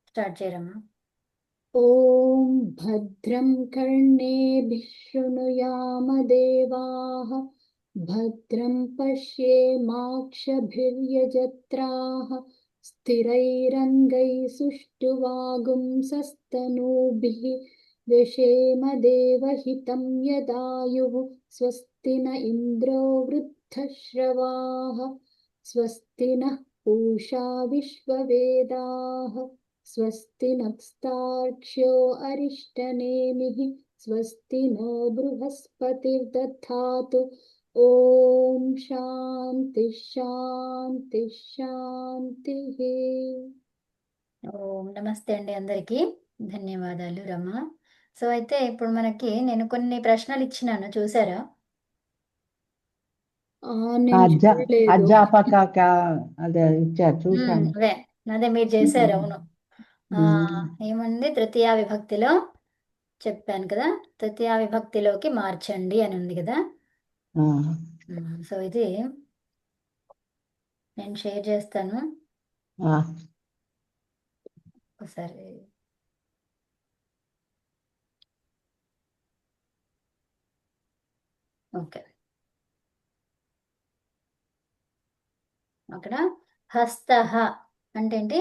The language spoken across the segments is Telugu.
స్టార్ట్ చేయరమ్మా. ॐ भद्रं कर्णेभिः शृणुयामदेवाः भद्रं पश्येमाक्षभिर्यजत्राः स्थिरैरङ्गैः सुष्ठुवागुंसस्तनूभिः व्यशेम देवहितं यदायुः स्वस्ति न इन्द्रो वृद्धश्रवाः स्वस्ति नः पूषा विश्ववेदाः स्वस्ति नस्तार्क्ष्यो अरिष्टनेमिः स्वस्ति नो बृहस्पतिर्दधातु ॐ शान्ति शान्ति शान्तिः. ఓం నమస్తే అండి అందరికీ. ధన్యవాదాలు రమ. సో అయితే ఇప్పుడు మనకి నేను కొన్ని ప్రశ్నలు ఇచ్చినాను, చూసారా? నేను చూడలేదు. అధ్యాపక అదే ఇచ్చారు, చూశాను. అదే మీరు చేశారు. అవును. ఏముంది, తృతీయ విభక్తిలో చెప్పాను కదా, తృతీయ విభక్తిలోకి మార్చండి అని ఉంది కదా. సో ఇది నేను షేర్ చేస్తాను ఒకసారి. ఓకే, అక్కడ హస్తః అంటే ఏంటి?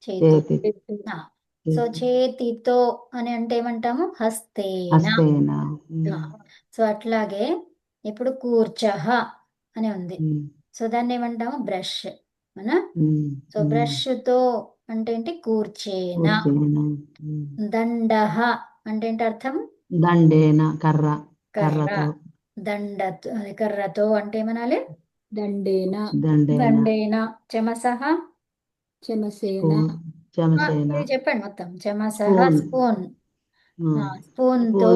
చేతి. సో చేతితో అని అంటే ఏమంటాము? హస్తేన. సో అట్లాగే ఇప్పుడు కూర్చః అని ఉంది. సో దాన్ని ఏమంటాము? బ్రష్. అవునా? సో బ్రష్ తో అంటే ఏంటి? కూర్చేన. దండః అంటే ఏంటి అర్థం? దండేన, కర్ర. కర్రతో అంటే ఏమనాలి? దండేన. దండేన. చెమసః? చెమసేన. ఇది చెప్పండి మొత్తం. చెమసః స్పూన్. స్పూన్ తో.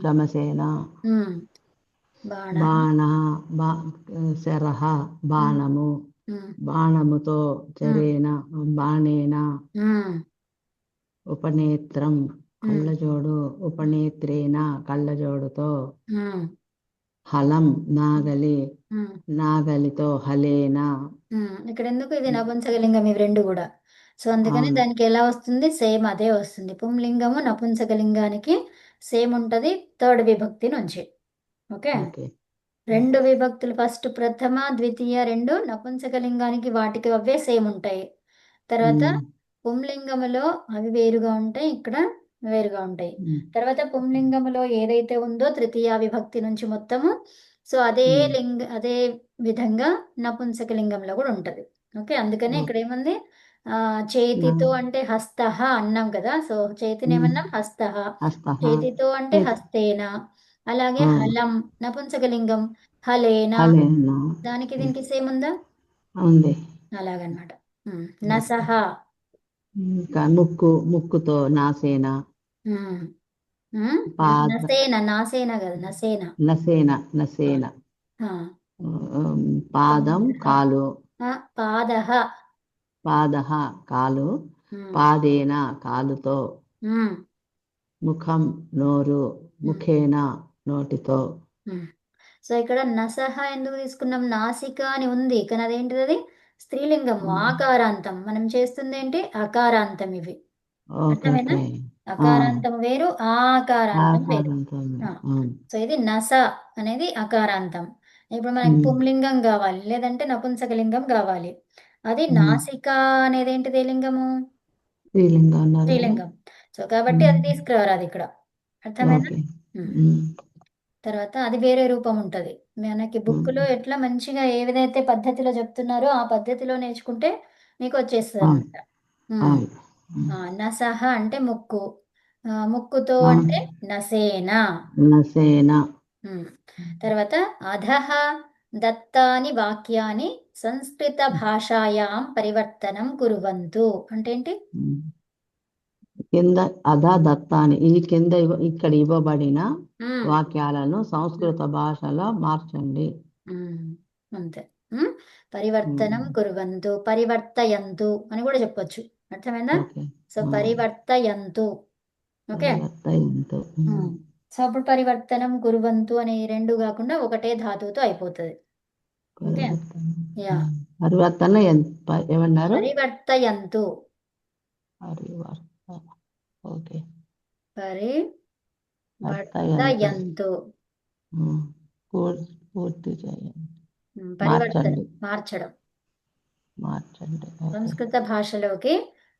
చెమసేన. బాణ, శరః బాణము. బాణముతో. చరేన, బాణేన. ఉపనేత్రం కళ్ళజోడు. ఉపనేత్రేన కళ్ళజోడుతో. హలం నాగలి. నాగలితో. హలేన. ఇక్కడ ఎందుకు ఇది నపుంసకలింగం ఇవి రెండు కూడా. సో అందుకని దానికి ఎలా వస్తుంది? సేమ్ అదే వస్తుంది. పుంలింగము నపుంసకలింగానికి సేమ్ ఉంటది థర్డ్ విభక్తి నుంచి. ఓకే, రెండు విభక్తులు ఫస్ట్ ప్రథమ ద్వితీయ రెండు నపుంసకలింగానికి వాటికి అవే సేమ్ ఉంటాయి. తర్వాత పుంలింగములో అవి వేరుగా ఉంటాయి, ఇక్కడ వేరుగా ఉంటాయి. తర్వాత పుంలింగములో ఏదైతే ఉందో తృతీయ విభక్తి నుంచి మొత్తము, సో అదే విధంగా నపుంసకలింగంలో కూడా ఉంటది. ఓకే, అందుకని ఇక్కడ ఏముంది? చేతితో అంటే హస్తః అన్నాం కదా. సో చేతిని ఏమన్నాం? హస్తః. చేతితో అంటే హస్తేన. అలాగే హలం నపుంసకలింగం హలేన. దానికి దీనికి సేమ్ ఉందా? అలాగనమాట. నసః ముక్కుతో. నాసేన. నాసేన కదా, నసేన. నసేన. పాదం, కాలు. పాదః. కాలు. పాదేన కాలుతో. ముఖం నోరు. ముఖేన నోటితో. సో ఇక్కడ నసః ఎందుకు తీసుకున్నాం? నాసిక అని ఉంది కానీ అదేంటిది? అది స్త్రీలింగం, ఆకారాంతం. మనం చేస్తుంది ఏంటి? అకారాంతం. ఇవి అర్థమేనా? అకారాంతం వేరు, ఆకారాంతం వేరు. సో ఇది నస అనేది అకారాంతం. ఇప్పుడు మనకి పుంలింగం కావాలి, లేదంటే నపుంసకలింగం కావాలి. అది నాసిక అనేది ఏంటిది? లింగము స్త్రీలింగం. సో కాబట్టి అది తీసుకురావాలి ఇక్కడ. అర్థమేనా? తర్వాత అది వేరే రూపం ఉంటది. మనకి బుక్ లో ఎట్లా మంచిగా ఏ విధైతే పద్ధతిలో చెప్తున్నారో ఆ పద్ధతిలో నేర్చుకుంటే మీకు వచ్చేస్తుంది అనమాట. నసహ అంటే ముక్కు. ముక్కుతో అంటే నసేన. తర్వాత అధః దత్తాని వాక్యాని సంస్కృత భాషాయాం పరివర్తనం కుర్వంతు అంటే ఏంటి? కింద దత్తాని, ఈ కింద ఇక్కడ ఇవ్వబడిన వాక్యాలను సంస్కృత భాషలో మార్చండి. అంతే. పరివర్తనం కుర్వంతు, పరివర్తయంతు అని కూడా చెప్పొచ్చు. అర్థమైందా? సో పరివర్తయంతు. ఓకే, సో అప్పుడు పరివర్తనం కుర్వంతు అని రెండు కాకుండా ఒకటే ధాతువుతో అయిపోతుంది. Okay, yeah. పరివర్తన ఏమన్నారు? పరివర్తయంతు. పరివర్తన. ఓకే. పరివర్తయంతు. పూర్తి చేయండి. పరివర్తన మార్చండి. మార్చడం. ఓకే. సంస్కృత భాషలోకి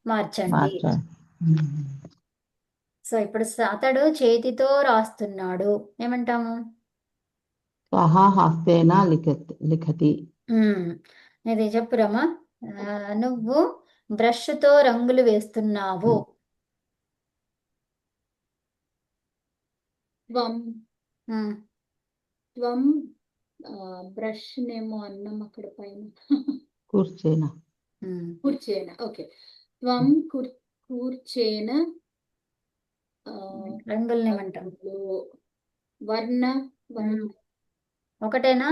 మార్చండి. మార్చండి. సో ఇప్పుడు అతడు చేతితో రాస్తున్నాడు, ఏమంటాము? స్వహా హస్తేన లిఖతి. ఇది చెప్పురమ్మా. నువ్వు బ్రష్తో రంగులు వేస్తున్నావు. త్వం ఉమ్, త్వం బ్రష్ నేమో అన్నం అక్కడ పైన కూర్చేన. కూర్చేన. ఓకే. త్వం కూర్చేన రంగుల్ని ఏమంటాం? వర్ణ ఒకటేనా?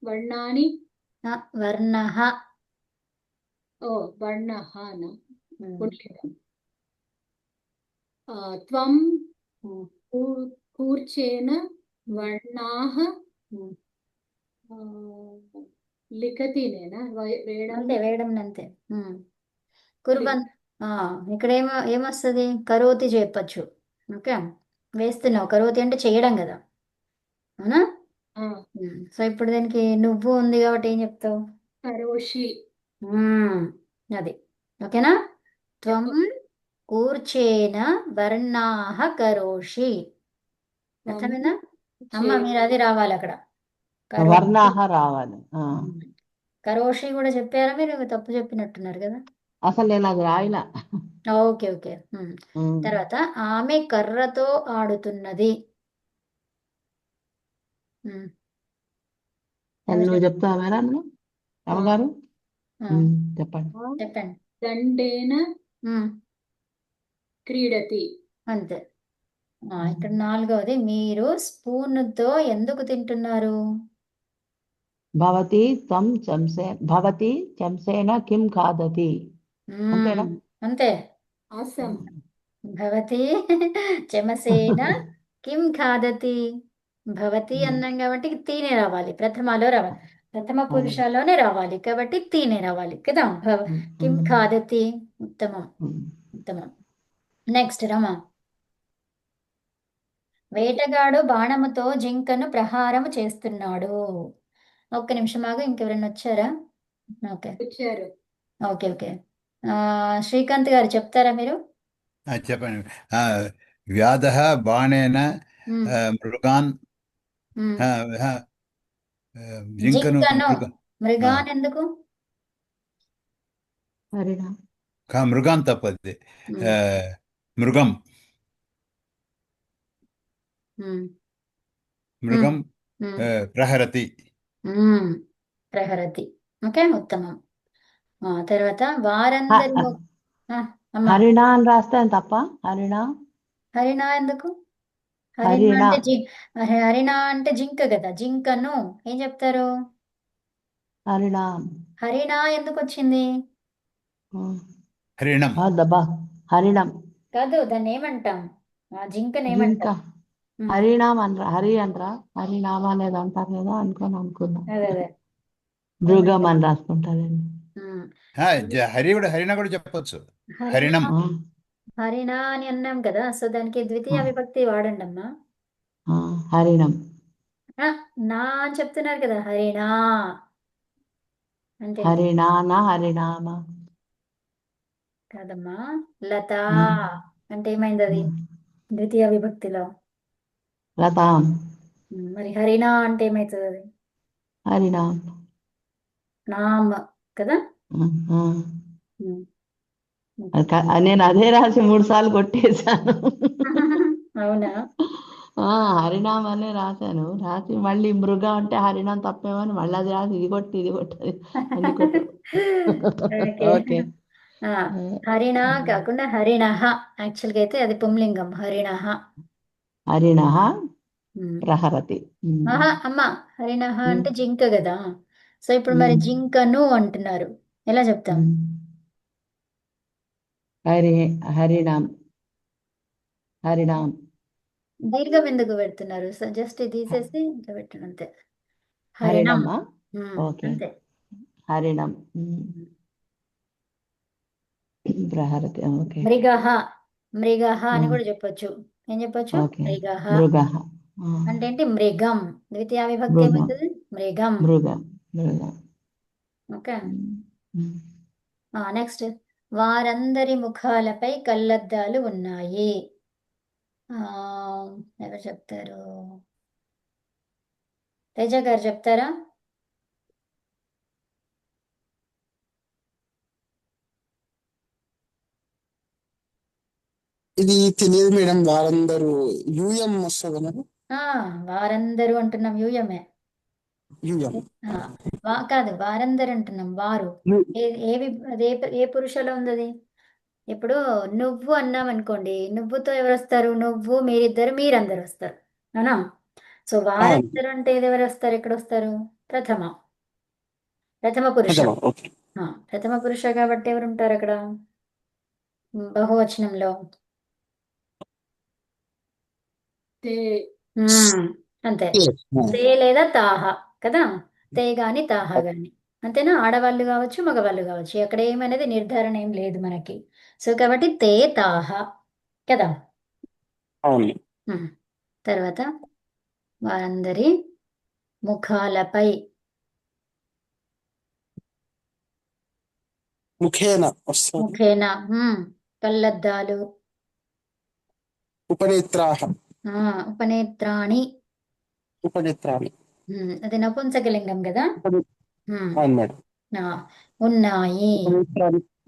వర్ణాని వర్ణః. ఓ వర్ణః నా పుల్లింగం. త్వం కూర్చేన వర్ణాః లిఖతినేనా అంతే, వేయడం అంతే. కుర్వన్. ఇక్కడ ఏమొస్తుంది? కరోతి చెప్పచ్చు. ఓకే, వేస్తున్నావు. కరోతి అంటే చేయడం కదా, అవునా? సో ఇప్పుడు దీనికి నువ్వు ఉంది కాబట్టి ఏం చెప్తావు? కరోషి. అది ఓకేనా? త్వం కూర్చేన వర్ణాః కరోషి. అర్థమైందా అమ్మ? మీరు అది రావాలి అక్కడ. వర్ణాహ రావాలి. కరోషి కూడా చెప్పారా మీరు? తప్పు చెప్పినట్టున్నారు కదా. అసలు నేను అది రాయలా. Okay okay. తర్వాత ఆమె కర్రతో ఆడుతున్నది. నువ్వు చెప్తావా మేడం? రమగారు చెప్పండి. చెప్పండి. దండేన క్రీడతి. అంతే. ఇక్కడ నాలుగవది, మీరు స్పూన్తో ఎందుకు తింటున్నారు? భవతి చంసేన కిం ఖాదతి. అంతేనా? అంతే. ఆసం. భవతి చమసేన కిం ఖాదతి. భవతి అన్నాం కాబట్టి తీనే రావాలి, ప్రథమలో రావాలి, ప్రథమ పురుషలోనే రావాలి కాబట్టి తీనే రావాలి కదా. కిం ఖాదతి. ఉత్తమం ఉత్తమం. నెక్స్ట్ రమా. వేటగాడు బాణముతో జింకను ప్రహారము చేస్తున్నాడు. ఒక్క నిమిషం ఆగు, ఇంకెవరైనా వచ్చారా? ఓకే వచ్చారు. Okay okay. శ్రీకాంత్ గారు చెప్తారా మీరు? చెప్పండి. వ్యాధః బాణేన మృగాన్ జింకను మృగాన్ ఎందుకు? మృగాన్ తప్పది. మృగం మృగం ప్రహరతి. ప్రహరతి. ఓకే, ఉత్తమం. తర్వాత వారందరి హరిణ అని రాస్తే తప్ప. హరిణ ఎందుకు? హరిణ అంటే జింక కదా. జింకను ఏం చెప్తారు? హరిణ ఎందుకు వచ్చింది? హరిణం కాదు, దాన్ని ఏమంటాం? జింకను ఏమంటాం? హరినామ అనరా? హరినామ అనేది అంటారు కదా, అనుకున్నా. అదే మృగం అని రాసుకుంటారండి. హరిణ కూడా చెప్పొచ్చు. హరిణం. హరిణ అని అన్నాం కదా, సో దానికి ద్వితీయ విభక్తి వాడండి అమ్మా. హరిణం. నా అని చెప్తున్నారు కదా. హరిణ అంటే హరినామ కాదమ్మా. లత అంటే ఏమైంది అది ద్వితీయ విభక్తిలో? లతాం. మరి హరిణ అంటే ఏమైతుంది అది? హరినాం నామ కదా. నేను అదే రాసి 3 సార్లు కొట్టేశాను. అవునా? హరినాం అనే రాశాను. రాసి మళ్ళీ మృగం అంటే హరినాం తప్పేమని మళ్ళీ అది రాసి ఇది కొట్టి అన్ని కొట్టు. ఓకే. హరిణ కాకుండా హరిణః. యాక్చువల్గా అయితే అది పుంలింగం. హరిణః. ప్రహరతి. అమ్మ, హరిణః అంటే జింక కదా. సో ఇప్పుడు మరి జింకను అంటున్నారు, ఎలా చెప్తాం? హరినాం. దీర్ఘం ఎందుకు పెడుతున్నారు? సో జస్ట్ తీసేసి ఇంకా పెట్టండి అంతే. హరిణం. ఓకే. అంతే. హరిణం ప్రహరతి. ఓకే మృగః మృగః అని ఆ, కూడా చెప్పొచ్చు. ఏం చెప్పొచ్చు? ఓకే మృగః మృగ అంటే ఏంటి? మృగం. ద్వితీయ విభక్తి మృగ ఏమవుతుంది? మృగం. మృగ మృగ ఓకే. ఉమ్. నెక్స్ట్, వారందరి ముఖాలపై కళ్ళద్దాలు ఉన్నాయి. ఆ, ఎవరు చెప్తారు? తేజ గారు చెప్తారా? ఇది తెలియదు మేడం. వారందరూ యూఎం వస్తుంది మేడం. వారందరూ అంటున్నాం యూయమే. యూఎం కాదు, వారందరు అంటున్నాం. వారు ఏ పురుషలో ఉంది అది? ఇప్పుడు నువ్వు అన్నాం అనుకోండి, నువ్వుతో ఎవరు వస్తారు? నువ్వు, మీరిద్దరు, మీరందరు వస్తారు, అవునా? సో వారందరూ అంటే ఎవరు వస్తారు? ఎక్కడ వస్తారు? ప్రథమ పురుష. ఓకే. ప్రథమ పురుష కాబట్టి ఎవరు ఉంటారు అక్కడ బహువచనంలో? తే అంతే. తే లేదా తాహ కదా. తే గాని తాహ గాని, అంతేనా? ఆడవాళ్ళు కావచ్చు, మగవాళ్ళు కావచ్చు, అక్కడ ఏమనేది నిర్ధారణ ఏం లేదు మనకి. సో కాబట్టి తే తాహ కదా. అవును. తర్వాత వారందరి ముఖాలపై ముఖేన వస్తుంది. ముఖేన కళ్ళద్దాలు. ఉపనేత్రాహ ఉపనేత్రాణి. ఉపనేత్రాన్ని. అది నపుంసకలింగం కదా. అవును మేడం. ఉన్నాయి.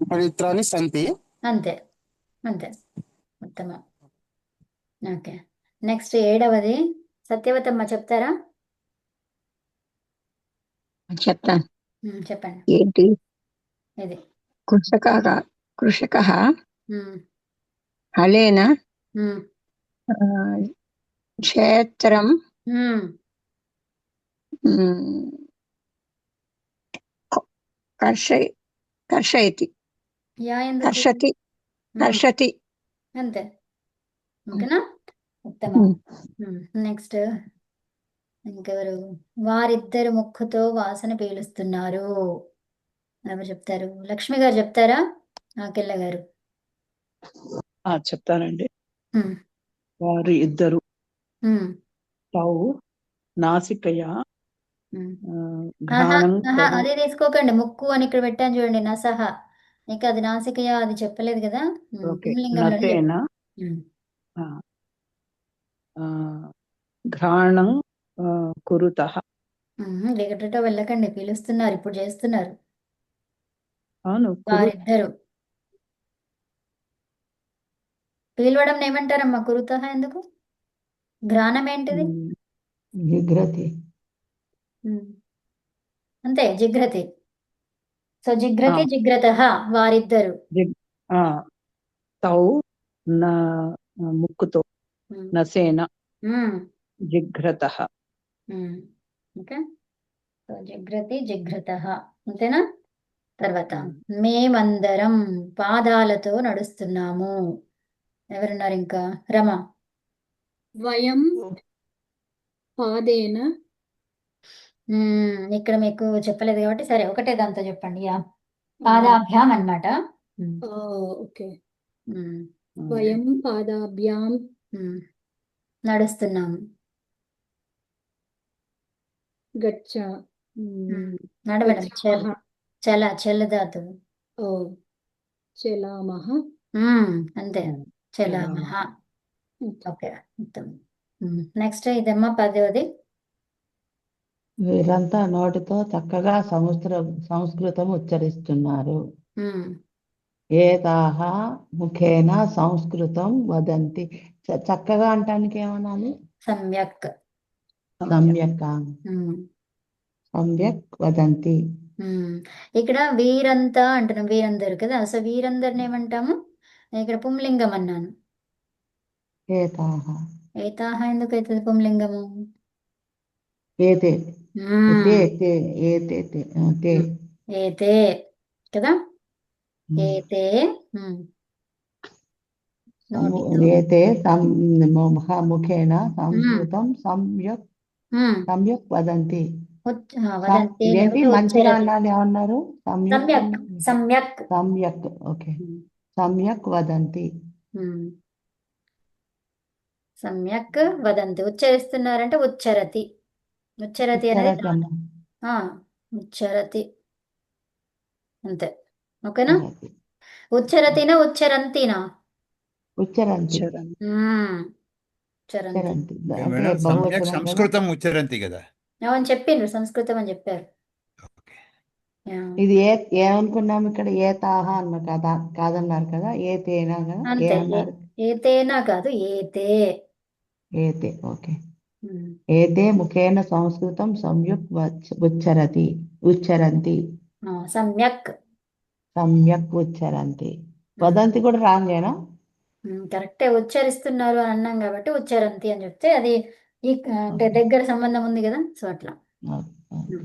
ఉపనేత్రాన్ని సంతి. అంతే అంతే, ఉత్తమం. ఓకే. నెక్స్ట్ 7వది సత్యవతమ్మ చెప్తారా? చెప్తాను. చెప్పండి. ఏంటి? ఇది కృషక ఉమ్, హళేన ఉమ్, క్షేత్రం ఉమ్. కర్షయతి యా ఎందుకు? కర్షతి అంతే. ఓకేనా? ఉత్తమం. నెక్స్ట్ ఇంకెవరు? వారిద్దరు ముక్కుతో వాసన పీలుస్తున్నారు. ఎవరు చెప్తారు? లక్ష్మి గారు చెప్తారా? ఆకెళ్ళ గారు చెప్తానండి. ఉమ్, వారు ఇద్దరు ఉమ్, తౌ నాసికయ ఉమ్. ఘ్రాణం అదే తీసుకోకండి. ముక్కు అని ఇక్కడ పెట్టాను చూడండి, నసహ. నీకు అది నాసికయా అది చెప్పలేదు కదా. పుంలింగంలోనే నసేన ఉమ్. ఘ్రాణం కురుతః. వెగటటో వెళ్ళకండి, పీలుస్తున్నారు, ఇప్పుడు చేస్తున్నారు అవును వారిద్దరు. పీలవడం ఏమంటారమ్మా? కురుతః ఎందుకు? ఘ్రాణం ఏంటిది? జిఘ్రతి. అంతే, జిఘ్రతి. సో జిఘ్రతి జిఘ్రతః వారిద్దరు. తౌ ముక్కుతో నసేన జిఘ్రతః. ఓకే. సో జిఘ్రతి జిఘ్రతః, అంతేనా? తర్వాత మేమందరం పాదాలతో నడుస్తున్నాము. ఎవరున్నారు ఇంకా? రమ. వయం పాదేన. ఇక్కడ మీకు చెప్పలేదు కాబట్టి సరే, ఒకటే దాంతో చెప్పండి. పాదాభ్యాం అన్నమాట. ఓకే. వయం పాదాభ్యాం నడుస్తున్నాము. గచ్చ నడవడం. చల ధాతువు. చలామః. అంతే, చలామః. ఓకే, ఉత్తమం. నెక్స్ట్ ఇదమ్మా 10వది. వీరంతా నోటితో చక్కగా సంస్కృతం ఉచ్చరిస్తున్నారు. ఏతాహ ముఖేన సంస్కృతం వదంతి. చక్కగా అంటానికి ఏమనాలి? సమ్యక్. సమ్యక్ వదంతి. ఇక్కడ వీరంతా అంటున్నాం, వీరందరు కదా. సో వీరందరిని ఏమంటాము? ఇక్కడ పుంలింగం అన్నాను. ఏతాహ. ఏతాహ ఎందుకు అవుతుంది పుంలింగము? ఏతే ఏతే కదా. ఏతే ఏతే ముఖేన సంస్కృతం సమ్యక్ వదంతి. వదంతి ఇదేంటి లేకపోతే మంచిగా ఉచ్చరతి. అన్నది ఏమన్నారు? సంయుక్ సమ్యక్ అన్నారు. సమ్యక్. సమ్యక్. ఓకే. సమ్యక్ వదంతి. ఉమ్. సమ్యక్ వదంతి. ఉచ్చరిస్తున్నారంటే ఉచ్చరతి. ఉచ్చరతి అనేది ఉచ్చరతి అమ్మ. ఆ, ఉచ్చరతి అంతే. ఓకేనా? ఉచ్చరతి. ఉచ్చరతినా ఉచ్చరంతినా? ఉచ్చరంతి. చరణ్. ఉచ్చరంతి. ఉచ్చరంతి. అంటే మేడం సమ్యక్ బహువచనం కదా. సంస్కృతం ఉచ్చరంతి కదా. అవును చెప్పిండ్రు, సంస్కృతం అని చెప్పారు. ఓకే. యా. ఇది ఏమనుకున్నాం ఇక్కడ? ఏ తాహ అన్న కదా, కాదన్నారు కదా. ఏ తేనా కదా, ఏ అంతే. అన్నారు. ఏతేనా కాదు, ఏతే. ఏతే. ఓకే. ఉమ్. ఏతే ముఖేన సంస్కృతం సంయుక్ ఉచ్చరతి ఉచ్చరంతి. సమ్యక్. సమ్యక్ ఉచ్చరంతి. వదంతి కూడా రాంగేనా? కరెక్టే, ఉచ్చరిస్తున్నారు అని అన్నాం కాబట్టి ఉచ్చరంతి అని చెప్తే అది ఈ అంటే దగ్గర సంబంధం ఉంది కదా, సో అట్లా. ఉమ్.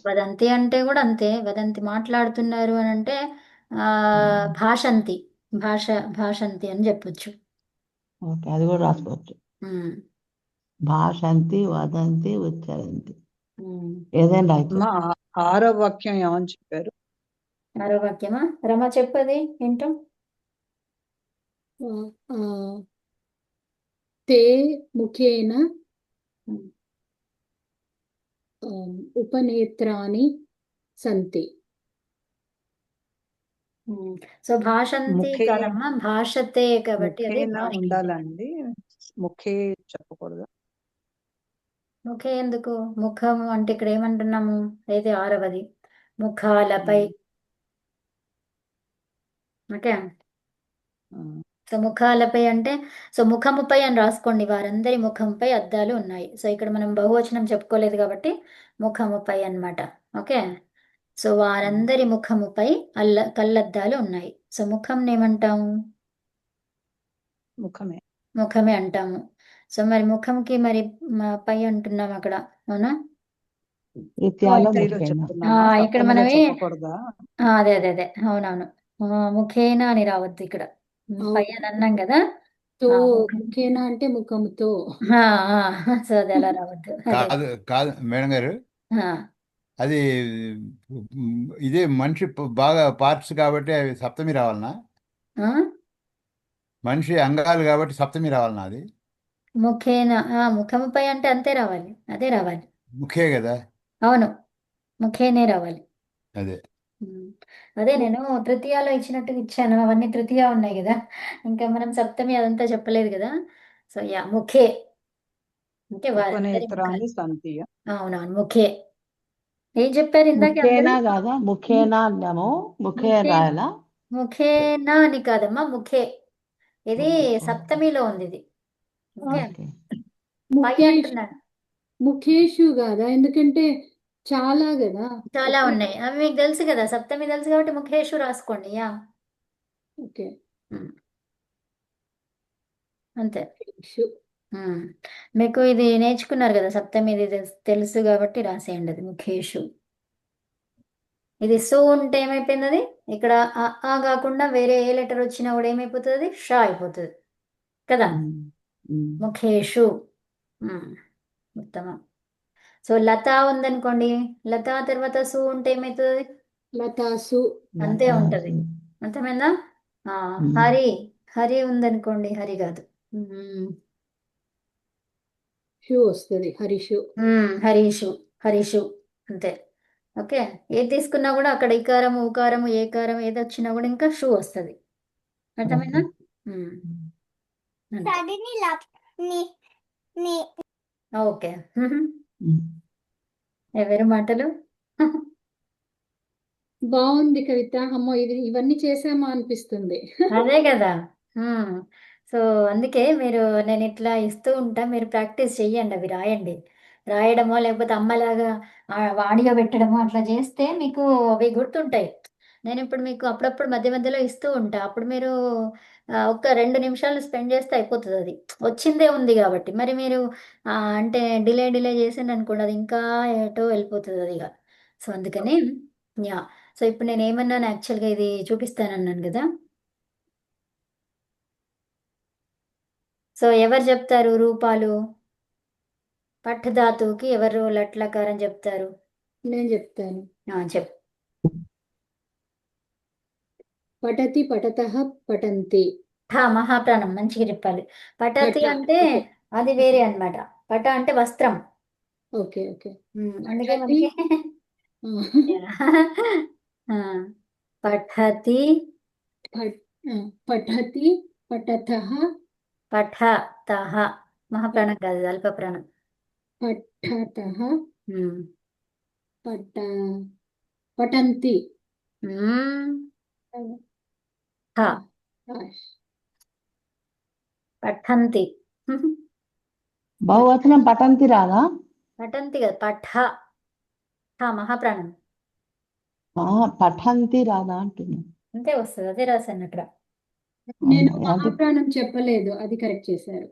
వదంతి అంటే కూడా అంతే. వదంతి మాట్లాడుతున్నారు అని అంటే భాషంతి. భాష భాషంతి అని చెప్పొచ్చు. ఓకే, అది కూడా రాసుకోవచ్చు. ఉమ్. భాషంతి, వదంతి, ఉచ్చరంతి. ఉమ్. ఏదైనా రాయొచ్చు. అమ్మా, ఆరో వాక్యం ఏమని చెప్పారు? ఆరో వాక్యమా? రమ చెప్పది ఏంటో. తే ముఖేన ఉమ్. ఉపనేత్రాణి సంతి. సో భాషంతి ముఖే కాదమ్మా, భాషతే కాబట్టి అది ముఖేన భాషంతి. ఉండాలండి. ముఖే చెప్పకూడదు. ముఖే ఎందుకు? ముఖము అంటే ఇక్కడ ఏమంటున్నాము? అయితే ఆరవది ముఖాలపై. ఓకే. సో ముఖాలపై అంటే సో ముఖముపై అని రాసుకోండి. వారందరి ముఖంపై అద్దాలు ఉన్నాయి. సో ఇక్కడ మనం బహువచనం చెప్పుకోలేదు కాబట్టి ముఖముపై అన్నమాట. ఓకే. సో వారందరి ముఖముపై కళ్ళద్దాలు ఉన్నాయి. సో ముఖం ఏమంటాము? ముఖమే. ముఖమే అంటాము. సో మరి ముఖంకి మరి పై అంటున్నాం అక్కడ, అవునా? కృత్యాలో ద్వితీయలో ముఖ్యంగా. చెప్తున్నామా? ఇక్కడ సప్తమిలో మనమే చెప్పకూడదా? అదే అదే అదే, అవునవును. ముఖేనా అని రావద్దు ఇక్కడ. పై అని అన్నాం కదా. తో ముఖం. ముఖేన అంటే ముఖముతో. సో అది అలా రావద్దు. అదే. కాదు కాదు మేడం గారు, ఆ, అది ఇదే మనిషి బాగా పార్ట్స్ కాబట్టి అవి సప్తమి రావాలనా? ఆ? మనిషి అంగాలు కాబట్టి సప్తమి రావాలనా? అది ముఖేన ముఖముపై అంటే అంతే రావాలి, అదే రావాలి. ముఖే కదా. అవును, ముఖేనే రావాలి. అదే ఉమ్. అదే నేను తృతీయాలో ఇచ్చినట్టుగా ఇచ్చాను. అవన్నీ తృతీయ ఉన్నాయి కదా, ఇంకా మనం సప్తమి అదంతా చెప్పలేదు కదా. సో యా, ముఖే అంటే వారందరి ముఖాలు. ఉపనేత్రాన్ని సంతి. అవునవును, ముఖే. ఏం చెప్పారు ఇందాక అందరూ? ముఖేనా కాదా, ముఖేనా అన్నాము. ముఖే ముఖే రాయాలా? ముఖేనా అని కాదమ్మా, ముఖే. ఇది ఓకే. సప్తమిలో ఉంది ఇది. ఓకే. ఓకే. పై ముఖేష్ అంటున్నాను. ముఖేషు కాదా, ఎందుకంటే చాలా కదా. చాలా ఉన్నాయి, అవి మీకు తెలుసు కదా. సప్తమి తెలుసు కాబట్టి ముఖేషు రాసుకోండి. యా. ఓకే. ఉమ్. అంతే. షు. ఉమ్. మీకు ఇది నేర్చుకున్నారు కదా, సప్తమి ఇది తెలుసు కాబట్టి రాసేయండి అది ముఖేషు. ఇది సు ఉంటే ఏమైపోయింది అది? ఇక్కడ ఆ కాకుండా వేరే ఏ లెటర్ వచ్చినా కూడా ఏమైపోతుంది? అది షా అయిపోతుంది కదా. ముఖేషు. ఉత్తమం. సో లత ఉందనుకోండి, లత తర్వాత సు ఉంటే ఏమవుతుంది? లతాసు. అంతే ఉంటది. అర్థమైందా? హరి, హరి ఉందనుకోండి, హరి కాదు. షు వస్తుంది, హరిషు. హరీషు, హరీషు అంతే. ఓకే. ఏది తీసుకున్నా కూడా అక్కడ ఇకారము ఉకారము ఏకారం ఏది వచ్చినా కూడా ఇంకా షూ వస్తుంది. అర్థమైందా? ఓకే. ఎవరి మాటలు? బాగుంది కవిత. అమ్మో, ఇవన్నీ చేసామా అనిపిస్తుంది. అదే కదా. సో అందుకే నేను ఇట్లా ఇస్తూ ఉంటా, మీరు ప్రాక్టీస్ చెయ్యండి, అవి రాయండి. రాయడమో లేకపోతే అమ్మలాగా వాడిగా పెట్టడమో అట్లా చేస్తే మీకు అవి గుర్తుంటాయి. నేను ఇప్పుడు మీకు అప్పుడప్పుడు మధ్య మధ్యలో ఇస్తూ ఉంటా. అప్పుడు మీరు ఒక 2 నిమిషాలు స్పెండ్ చేస్తే అయిపోతుంది. అది వచ్చిందే ఉంది కాబట్టి. మరి మీరు అంటే డిలే చేసిండు అనుకోండి, అది ఇంకా ఏటో వెళ్ళిపోతుంది అది ఇక. సో అందుకని యా. సో ఇప్పుడు నేను ఏమన్నాను, యాక్చువల్గా ఇది చూపిస్తానన్నాను కదా. సో ఎవరు చెప్తారు రూపాలు? పఠ్ ధాతువుకి ఎవరు లట్లకారం చెప్తారు? నేను చెప్తాను. చెప్పు. పఠతి పఠతః పఠంతి. మహాప్రాణం మంచిగా చెప్పాలి. పఠతి పఠ అంటే ఓకే అది వేరే అన్నమాట. పట అంటే వస్త్రం. Okay okay. అందుకే పఠతి మనకి ఆ, పఠతి పఠతి పఠతః పఠతః. మహాప్రాణం కాదు, ఇది అల్ప ప్రాణం. పఠతః ఉమ్. పఠ పఠంతి. ఉమ్. ఠ. పఠంతి. బహువచనం పఠంతి రాదా? పఠంతి కదా, మహాప్రాణం పఠంతి రాదా అంటున్నా. అంతే వస్తుంది, అదే రాశాను అక్కడ. నేను అది మహాప్రాణం చెప్పలేదు, అది కరెక్ట్ చేశారు.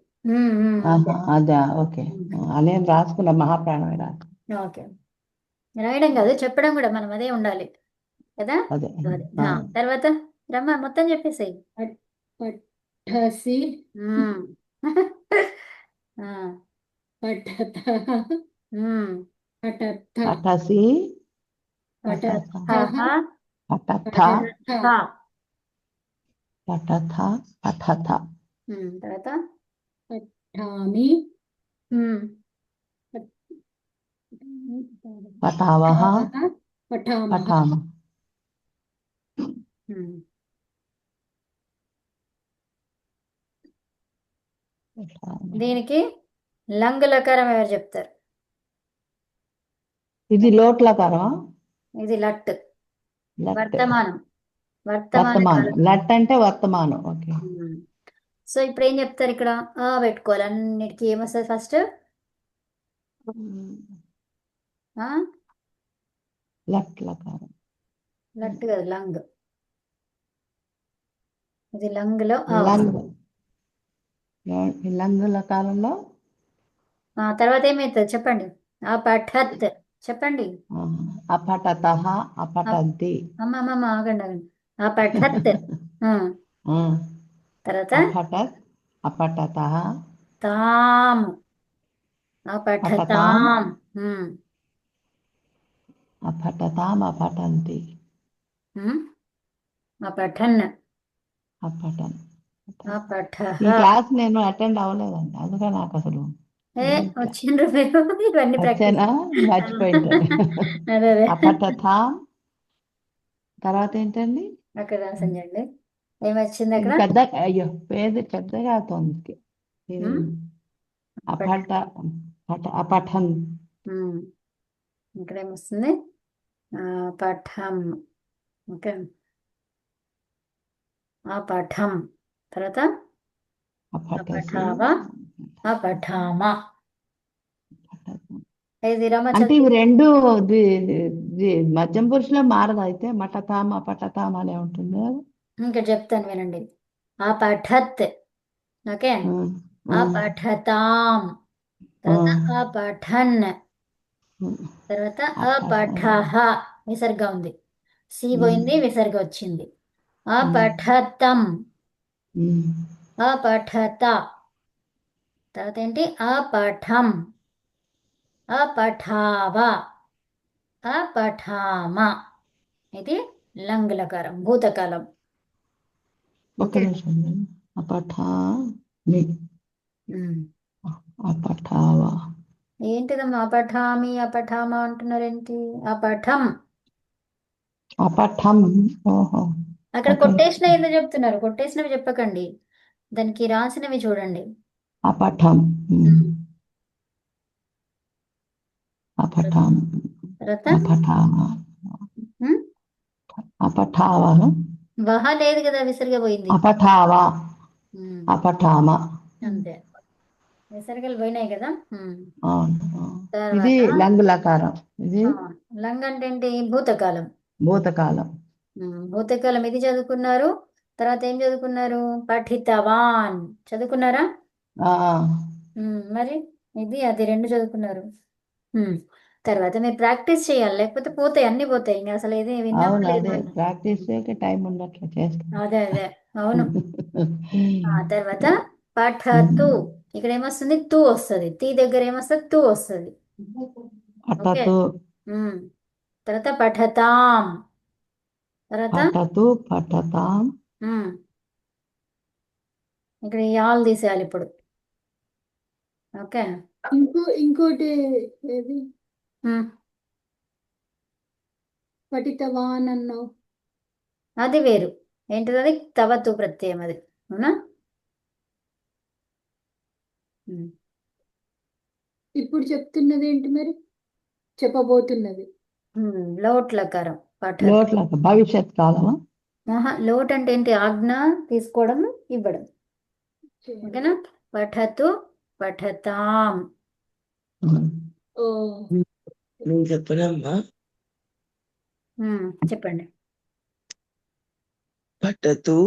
అంతే. అదే ఓకే. నేను రాసుకున్నా మహాప్రాణమే రాదు. ఓకే, రాయడం కాదు చెప్పడం కూడా, మనం అదే ఉండాలి కదా. అదే అదే. తర్వాత రమ్మ మొత్తం చెప్పేసాయి. పఠసి పఠతః పఠతః పఠసి పఠతః పఠథ పఠథ పఠథ. తర్వాత పఠామి పఠావః పఠామః. పఠామ. దీనికి లంగ్ లకారం ఎవరు చెప్తారు? ఇది లోట్లకారమా? ఇది లట్, లట్ వర్తమానం. వర్తమానం. లట్ అంటే వర్తమానం. ఓకే. సో ఇప్పుడు ఏం చెప్తారు ఇక్కడ? పెట్టుకోవాలి అన్నిటికీ. ఏమొస్తుంది ఫస్ట్? లట్ లకారం. లట్ కదా, లంగ్. ఇది లంగ్ లో లంగ్ లకారంలో తర్వాత ఏమవుతుంది చెప్పండి? పఠత్ చెప్పండి. అపఠతః అపఠంతి. అమ్మమ్మ ఆగండి. పఠత్. తర్వాత అపఠత్ అపఠతః తాం. పఠతాం. అపఠతాం అపఠంతి. పఠన్. అపఠన్. పఠః. ఈ క్లాస్ నేను అటెండ్ అవ్వలేదండి, అందుకే నాకు అసలు వచ్చిండ్రు మీరు, ఇవన్నీ ప్రాక్టీస్. వచ్చానా మర్చిపోయింటాను. అదే అపఠతాం. తర్వాత ఏంటండి? అక్కడ రాసండి ఏమొచ్చింది ఇది అక్కడ? పెద్ద, అయ్యో పేరు పెద్దగా అవుతుంది. ఇది అపఠ అపఠన్. ఇక్కడ ఏమొస్తుంది? పఠం. ఓకే, పఠం. తర్వాత పఠావా పఠామా. ఇది రమ అంటే ఇవి రెండు మధ్యం పురుషులో మారదు అయితే. మఠతాం అపఠతాం అనే ఉంటుంది కదా. ఇంకా చెప్తాను వినండి. పఠత్. ఓకే, పఠతాం. తర్వాత పఠన్. తర్వాత పఠః. విసర్గ ఉంది, సి పోయింది, విసర్గ వచ్చింది. పఠతం. పఠత. తర్వాత ఏంటి? పఠం. పఠావ. పఠామ. ఇది లంగ్ లకారం, భూతకాలం. ఒక్క నిమిషం. అపఠామి అపఠావ. ఏంటిదమ్మా అపఠామి అపఠామ అంటున్నారేంటి? అపఠం. అపఠం. ఓహో, అక్కడ కొట్టేసిన ఏదో చెప్తున్నారు, కొట్టేసినవి చెప్పకండి, దానికి రాసినవి చూడండి. అపఠం. అపఠం. తర్వాత అపఠావ. అపఠావ. వహ లేదు కదా, విసర్గ పోయింది. అపఠావ అపఠామ. అంతే, విసర్గలు పోయినాయి కదా. ఇది లంగ్ లకారం. ఇది లంగ్ అంటే ఏంటి? భూతకాలం. భూతకాలం. భూతకాలం ఇది చదువుకున్నారు. తర్వాత ఏం చదువుకున్నారు? పఠితవాన్ చదువుకున్నారా? మరి ఇది అది రెండు చదువుకున్నారు. తర్వాత మీరు ప్రాక్టీస్ చేయాలి, లేకపోతే పోతాయి, అన్ని పోతాయి. ఇంకా అసలు ఏది విన్నాం. ప్రాక్టీస్ టైం ఉండట్లే చేస్తాం. అదే అవును. తర్వాత పఠతు. ఇక్కడ ఏమొస్తుంది తూ వస్తుంది, తీ దగ్గర ఏమొస్తుంది తూ వస్తుంది. ఓకే. పఠతు తర్వాత పఠతాం, తర్వాత పఠతు పఠతాం ఉమ్, ఇక్కడ ఈ ఆల్ తీసేయాలి ఇప్పుడు. ఓకే. ఇంకోటి ఏది ఉమ్, పఠితవాన్ అన్నావు. అది వేరు. ఏంటిది అది? తవతు ప్రత్యయం అది. అవునా? ఉమ్. ఇప్పుడు చెప్తున్నది ఏంటి మరి? చెప్పబోతున్నది లోట్ లకారం పఠతు. లోట్లక భవిష్యత్ కాలమా? లోట్ అంటే ఏంటి? ఆజ్ఞ తీసుకోవడం, ఇవ్వడం. ఓకేనా? పఠతు పఠతాం. ఓ నేను చెప్పనమ్మా. చెప్పండి. పఠతు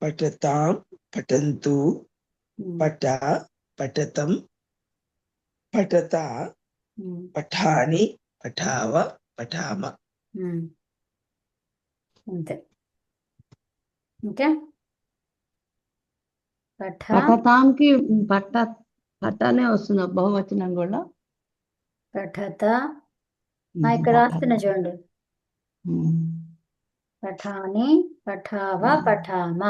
పఠతాం పఠంతు పఠ పఠతం పఠత పఠాని పఠావ పఠామ. అంతే. ఓకే. పఠ పఠతాంకి పట్టనే వస్తుంది బహువచనం కూడా. పఠత ఇక్కడ రాస్తున్నా చూడండి. పఠాని పఠావ పఠామ.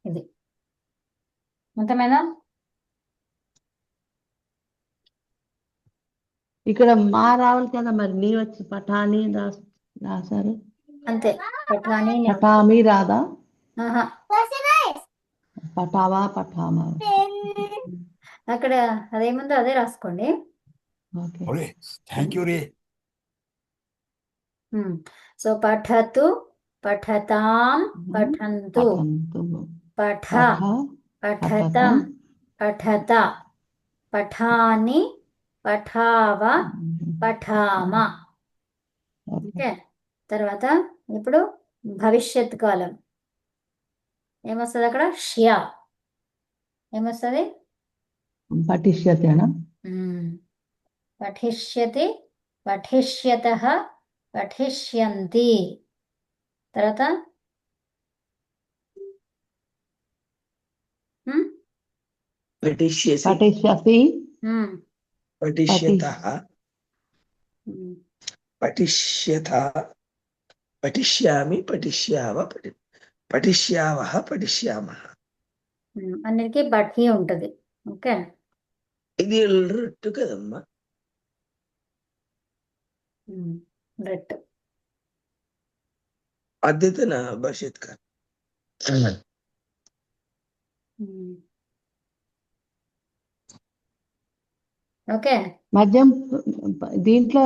ఇది మొత్తమేనా? ఇక్కడ మా రావాలి కదా, మరి నీ వచ్చి పఠాని రాశారు. అంతే. పఠాని పఠామి రాదా? ఆహా. పఠావా పఠామా. అక్కడ అదేముందో అదే రాసుకోండి. ఓకే. థ్యాంక్ యూ రే. సో పఠతు పఠతాం పఠంతు పఠంతు పఠ పఠ పఠతం పఠత పఠాని పఠావ పఠామ. ఓకే. తర్వాత ఇప్పుడు భవిష్యత్ కాలం ఏమొస్తుంది అక్కడ? ష్యా. ఏమొస్తుంది? పఠిష్యతేనా? పఠిష్యతి పఠిష్యతః పఠిష్యంతి. తర్వాత పఠిష్యసి పఠిష్యసి పఠిష్యతః పఠిష్యత పఠిష్యామి పఠిష్యావ పఠిష్యావః పఠిష్యామః. అన్నిటికీ పఠి ఉంటుంది. ఓకే. ఇది రొట్టు కదమ్మా. రెట్ అద్యతన భవిష్యత్ కాలం. ఓకే. మధ్యం దీంట్లో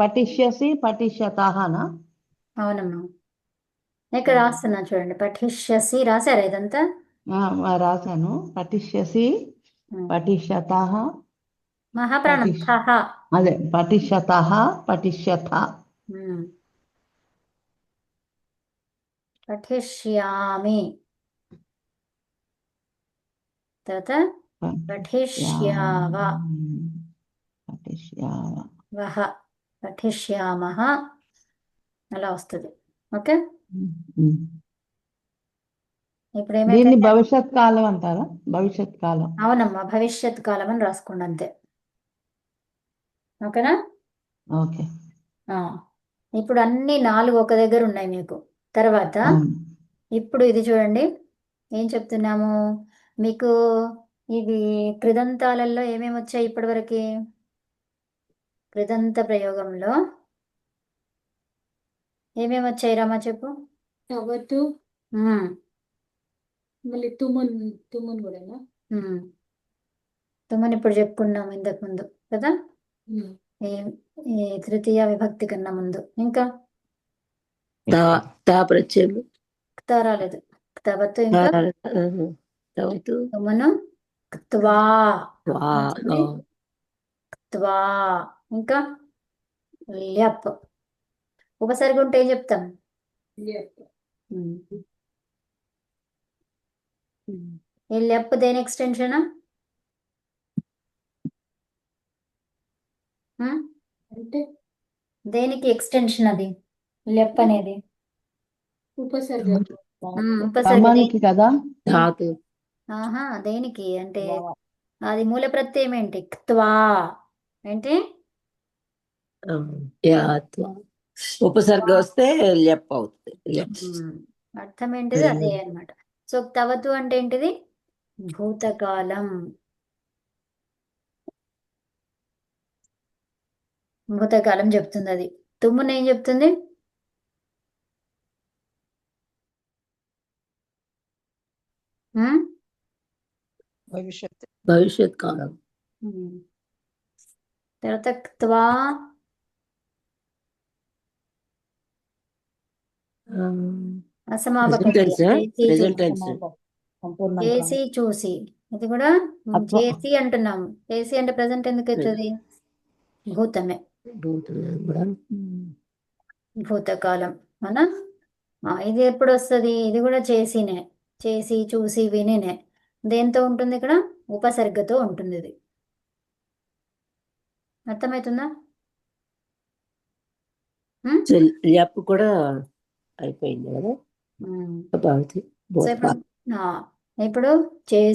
పఠిష్యసి పఠిష్యతాహనా? అవునమ్మా. ఇక్కడ రాస్తున్నా చూడండి. పఠిష్యసి రాశారా ఇదంతా? రాశాను. పఠిష్యసి పఠిష్యతాహ మహాప్రాణం థహ. అదే పఠిష్యతాహ పఠిష్యత. పఠిష్యామి. తర్వాత పఠిష్యావ వహ పఠిష్యామః అలా వస్తుంది. ఓకే. ఇప్పుడు దీన్ని ఏమైతే భవిష్యత్ కాలం అంటారా? భవిష్యత్ కాలం. అవునమ్మా, భవిష్యత్ కాలం అని రాసుకోండి అంతే. ఓకేనా? ఓకే. ఇప్పుడు అన్ని 4 ఒక దగ్గర ఉన్నాయి మీకు. తర్వాత ఇప్పుడు ఇది చూడండి, ఏం చెప్తున్నాము మీకు. ఇవి కృదంతాలలో ఏమేమి వచ్చాయి ఇప్పటివరకు? కృదంత ప్రయోగంలో ఏమేమి వచ్చాయి రామా చెప్పు. తవతు మళ్ళీ తుమున్ కూడానా? తుమ్మని ఇప్పుడు చెప్పుకున్నాము ఇంతకు ముందు కదా, ఈ తృతీయ విభక్తి కన్నా ముందు. ఇంకా తా రాలేదు. తవతు ఇంకా తుమను క్త్వా క్త్వా ఇంకా ల్యప్. ఉపసర్గ ఉంటే ఏం చెప్తాం? ఈ ల్యప్ దేని ఎక్స్టెన్షన్? అంటే దేనికి ఎక్స్టెన్షన్ అది ల్యప్ అనేది? ఉపసర్గ. ఉపసర్గ క్రమానికి కదా ధాతు ఆహా దేనికి అంటే అది మూల ప్రత్యయం ఏంటి క్త్వా ఏంటి ఉపసర్గ వస్తే లెప్ అవుతుంది అర్థం ఏంటిది అదే అన్నమాట. సో తవతు అంటే ఏంటిది భూతకాలం. భూతకాలం చెప్తుంది అది. తుమ్మున ఏం చెప్తుంది భవిష్యత్తు భవిష్యత్ కాలం తర్వాత క్త్వా అసమాపక ప్రెసెంట్ క్రియ. టెన్స్ చేసి ప్రెసెంట్ చూసి. టెన్స్ సంపూర్ణ చేసి చూసి ఇది కూడా అత్వ- చేసి అంటున్నాము. చేసి అంటే ప్రజెంట్ ఎందుకు అవుతుంది భూతమే కూడా భూతకాలం మన ఇది ఎప్పుడు వస్తుంది ఇది కూడా చేసినే చేసి చూసి వినినే దేంతో ఉంటుంది ఇక్కడ ఉపసర్గతో ఉంటుంది ఇది. అర్థమవుతుందా లెప్ కూడా అయిపోయింది కదా ఉమ్. భవతి సో ఇప్పుడు చేసి